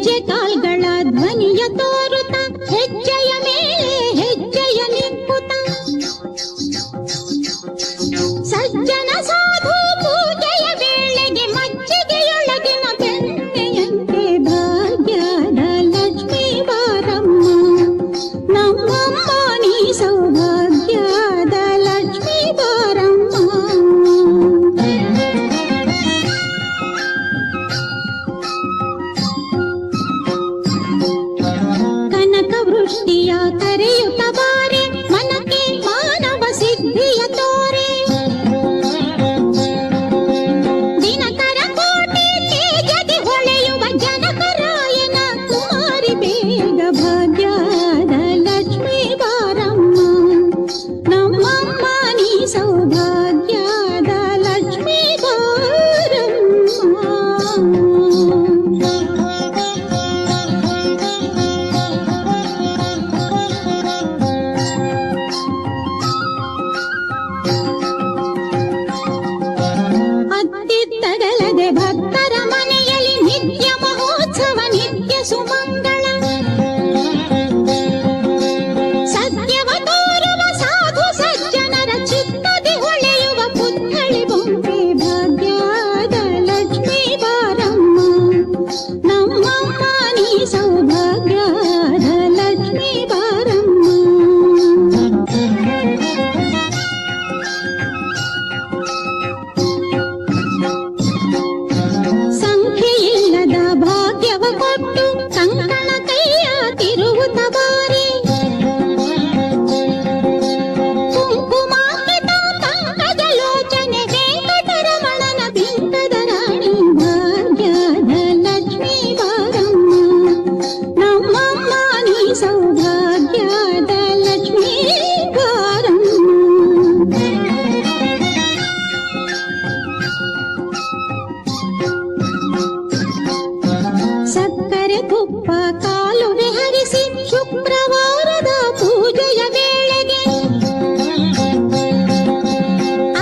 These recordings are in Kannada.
ಗೆಜ್ಜೆ ಕಾಲ್ಗಳ ಧ್ವನಿಯ ತೋರುತ್ತ ಹೆಜ್ಜೆಯ ಮೇಲೆ ಹೆಜ್ಜೆಯ ನಿಕ್ಕುತ್ತ ಸಜ್ಜನ ಸಾಧು ಪೂಜೆಯ ವೇಳೆಗೆ ಮಜ್ಜಿಗೆಯೊಳಗಿನ ಬೆಣ್ಣೆಯಂತೆ ಭಾಗ್ಯದ ಲಕ್ಷ್ಮೀ ಬಾರಮ್ಮ ನಮ್ಮಮ್ಮ ನೀ ಸೌಭಾಗ್ಯದ ಲಕ್ಷ್ಮೀ ಬಾರಮ್ಮ. ಕನಕ ವೃಷ್ಟಿಯ ಕರೆಯುತ್ತ ಬಾರೆ ಮನಕ್ಕೆ ಮಾನವ ಸಿದ್ಧಿಯ ತೋರೆ ದಿನಕರ ಕೋಟೆ ತೇಜದಿ ಹೊಳೆಯುವ ಜನಕರಾಯನ ಕುಮಾರಿ ಬೇಗ ಭಾಗ್ಯದ ಲಕ್ಷ್ಮೀ ಬಾರಮ್ಮ ನಮ್ಮಮ್ಮ ನೀ ಸೌಭಾಗ್ಯದ ಲಕ್ಷ್ಮೀ ಬಾರಮ್ಮ. ಅತ್ತಿತ್ತಗಲದೆ ಭಕ್ತರ ಮನೆಯಲ್ಲಿ ನಿತ್ಯ ಮಹೋತ್ಸವ ನಿತ್ಯ ಸುಮಂಗಳ ಸತ್ಯವ ತೋರುವ ಸಾಧು ಸಜ್ಜನರ ಚಿತ್ತದಿ ಹೊಳೆಯುವ ಪುತ್ಥಳಿ ಬೊಂಬೆ ಭಾಗ್ಯದ ಲಕ್ಷ್ಮೀ ಬಾರಮ್ಮ ನಮ್ಮಮ್ಮ ನೀ ಸೌಭಾಗ್ಯದ ಲಕ್ಷ್ಮೀ ಬಾರಮ್ಮ. ಸಂಖ್ಯೆಯಿಲ್ಲದ ಭಾಗ್ಯವ ಕೊಟ್ಟು ಕಂಕಣ ಕೈಯ ತಿರುವುತ ಬಾರಿ ಕುಂಕುಮಾಂಕಿತ ಪಂಕಜ ಲೋಚನೆ ವೆಂಕಟರಮಣನ ಬಿಂಕದ ರಾಣಿ ಭಾಗ್ಯದ ಲಕ್ಷ್ಮೀ ಬಾರಮ್ಮ ನಮ್ಮಮ್ಮ ನೀ ಸೌಭಾಗ್ಯದ ಲಕ್ಷ್ಮೀ ಬಾರಮ್ಮ. ಸಕ್ಕರೆ ತುಪ್ಪ ಕಾಲುವೆ ಹರಿಸಿ ಶುಕ್ರವಾರದ ಪೂಜೆಯ ವೇಳೆಗೆ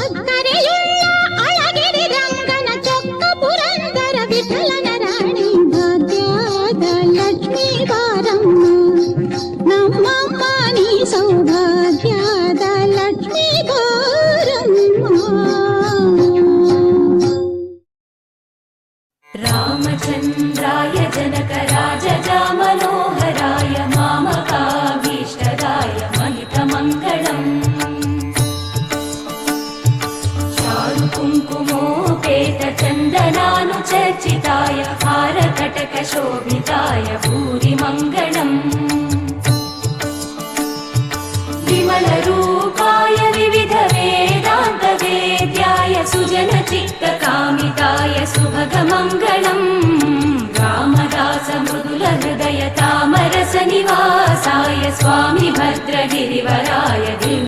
ಅಕ್ಕರೆಯುಳ್ಳ ಅಳಗಿರಿ ರಂಗನ ಚೊಕ್ಕ ಪುರಂದರ ವಿಠಲನ ರಾಣಿ ಭಾಗ್ಯದ ಲಕ್ಷ್ಮೀ ಬಾರಮ್ಮ ನಮ್ಮಮ್ಮ ನೀ ಸೌಭಾಗ್ಯದ ಲಕ್ಷ್ಮೀ ಬಾರಮ್ಮ. ರಾಮಚಂದ್ರಾಯ ಜನಕರಾಜ ಮನೋಹರಾಯ ಮಾಮಕಾಭೀಷ್ಟದಾಯ ಮಹಿತಮಂಗಳಂ ಚಾರು ಕುಂಕುಮೋಪೇತ ಚಂದನಾನುಚರ್ಚಿತಾಯ ಹಾರಕಟಕ ಶೋಭಿತಾಯ ಭೂರಿ ಮಂಗಳಂ ವಿಮಲರೂಪಾಯ ವಿವಿಧ ವೇದಾಂತ ವೇದ್ಯಾಯ ಸುಜನ ಚಿತ್ತ ಕಾಮಿತಾಯ ಸುಭಗಮಂಗಳಂ ರಾಮದಾಸ ಮೃದುಲ ಹೃದಯ ತಾಮರಸ ನಿವಾಸಾಯ ಸ್ವಾಮಿ ಭದ್ರಗಿರಿವರಾಯ